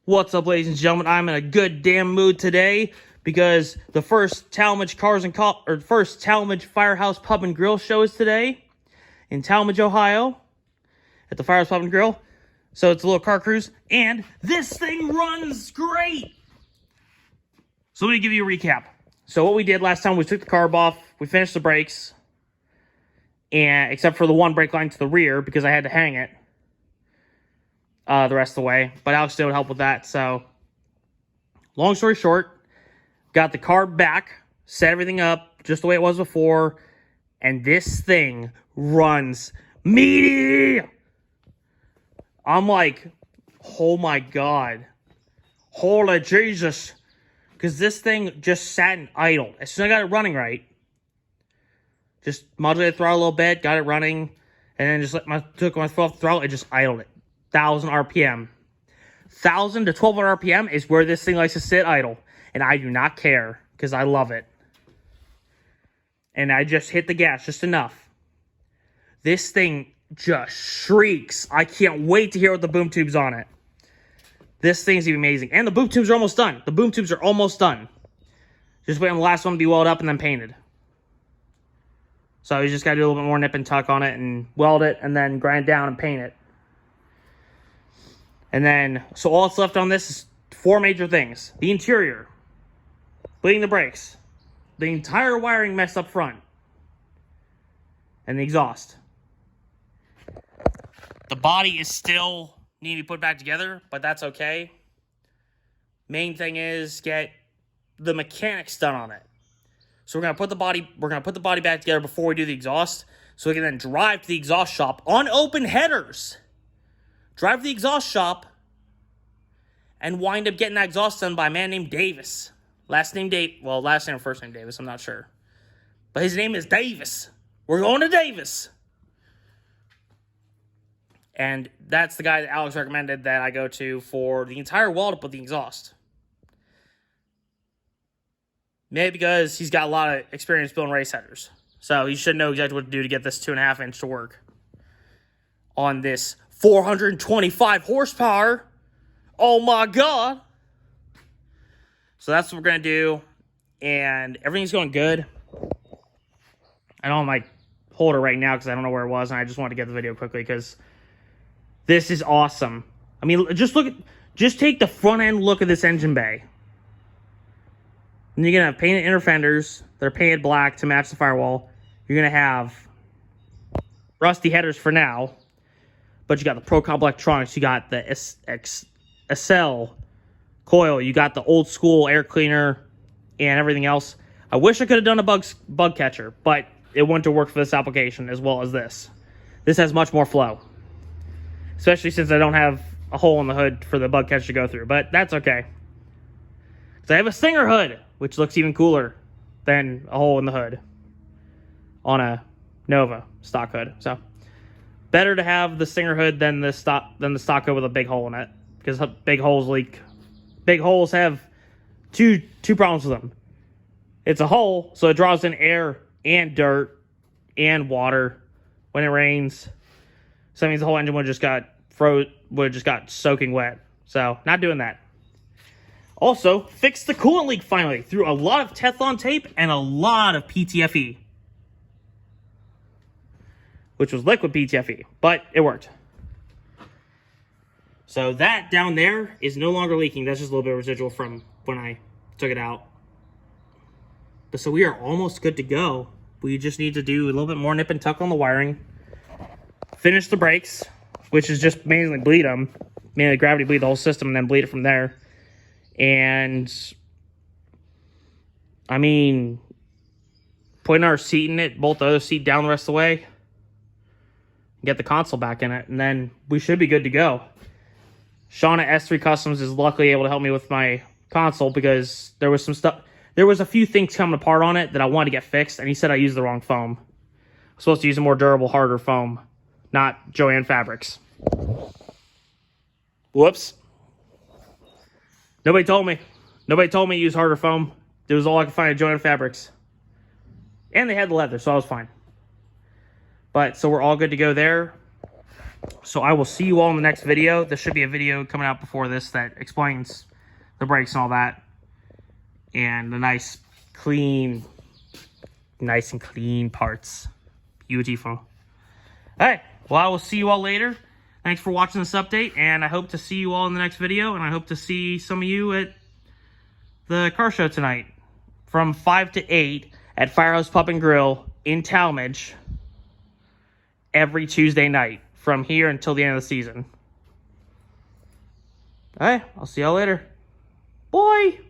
What's up, ladies and gentlemen? I'm in a good damn mood today because the first Talmadge Firehouse Pub and Grill show is today in Talmadge, Ohio, at the Firehouse Pub and Grill. So it's a little car cruise, and this thing runs great. So let me give you a recap. So what we did last time, we took the carb off, we finished the brakes, and except for the one brake line to the rear because I had to hang it the rest of the way. But Alex did help with that. So long story short, got the carb back, set everything up just the way it was before, and this thing runs meaty. I'm like, oh my God. Holy Jesus. Because this thing just sat and idled. As soon as I got it running right, just modulated the throttle a little bit, got it running, and then just took my foot off the throttle, it just idled it. 1,000 RPM. 1,000 to 1,200 RPM is where this thing likes to sit idle. And I do not care, because I love it. And I just hit the gas just enough. This thing just shrieks. I can't wait to hear what the boom tube's on it. This thing's amazing. And the boom tubes are almost done. The boom tubes are almost done. Just wait on the last one to be welded up and then painted. So you just got to do a little bit more nip and tuck on it and weld it and then grind down and paint it. And then, so all that's left on this is 4 major things. The interior, bleeding the brakes, the entire wiring mess up front, and the exhaust. The body is still needing to be put back together, but that's okay. Main thing is get the mechanics done on it. So we're gonna put the body back together before we do the exhaust, so we can then drive to the exhaust shop on open headers. Drive to the exhaust shop and wind up getting that exhaust done by a man named Davis. Last name or first name Davis, I'm not sure. But his name is Davis. We're going to Davis. And that's the guy that Alex recommended that I go to for the entire weld up with the exhaust. Maybe because he's got a lot of experience building race headers. So he should know exactly what to do to get this 2.5 inch to work. On this 425 horsepower. Oh my God. So that's what we're going to do. And everything's going good. I don't like hold it right now because I don't know where it was. And I just wanted to get the video quickly because this is awesome. I mean, just take the front end look of this engine bay. And you're going to have painted inner fenders. They're painted black to match the firewall. You're going to have rusty headers for now. But you got the ProComp electronics. You got the SL coil. You got the old school air cleaner and everything else. I wish I could have done a bug catcher, but it wouldn't have worked for this application as well as this. This has much more flow. Especially since I don't have a hole in the hood for the bug catcher to go through. But that's okay. Because I have a Stinger hood, which looks even cooler than a hole in the hood on a Nova stock hood. So better to have the Stinger hood than the stock hood with a big hole in it. Because big holes leak. Big holes have two problems with them. It's a hole, so it draws in air and dirt and water when it rains. So that means the whole engine would have just got soaking wet. So, not doing that. Also, fixed the coolant leak finally through a lot of Teflon tape and a lot of PTFE. Which was liquid PTFE, but it worked. So that down there is no longer leaking. That's just a little bit of residual from when I took it out. But so we are almost good to go. We just need to do a little bit more nip and tuck on the wiring. Finish the brakes, which is just mainly bleed them. Mainly gravity bleed the whole system and then bleed it from there. And, I mean, putting our seat in it, bolt the other seat down the rest of the way. Get the console back in it, and then we should be good to go. Sean at S3 Customs is luckily able to help me with my console because there was some stuff. There was a few things coming apart on it that I wanted to get fixed, and he said I used the wrong foam. I'm supposed to use a more durable, harder foam, not Joann Fabrics. Whoops. Nobody told me. Nobody told me to use harder foam. It was all I could find at Joann Fabrics. And they had the leather, so I was fine. But, so we're all good to go there. So I will see you all in the next video. There should be a video coming out before this that explains the brakes and all that. And the nice and clean parts. Beautiful. All right. Well, I will see you all later. Thanks for watching this update, and I hope to see you all in the next video, and I hope to see some of you at the car show tonight from 5 to 8 at Firehouse Pub and Grill in Talmadge every Tuesday night from here until the end of the season. All right. I'll see y'all later. Bye.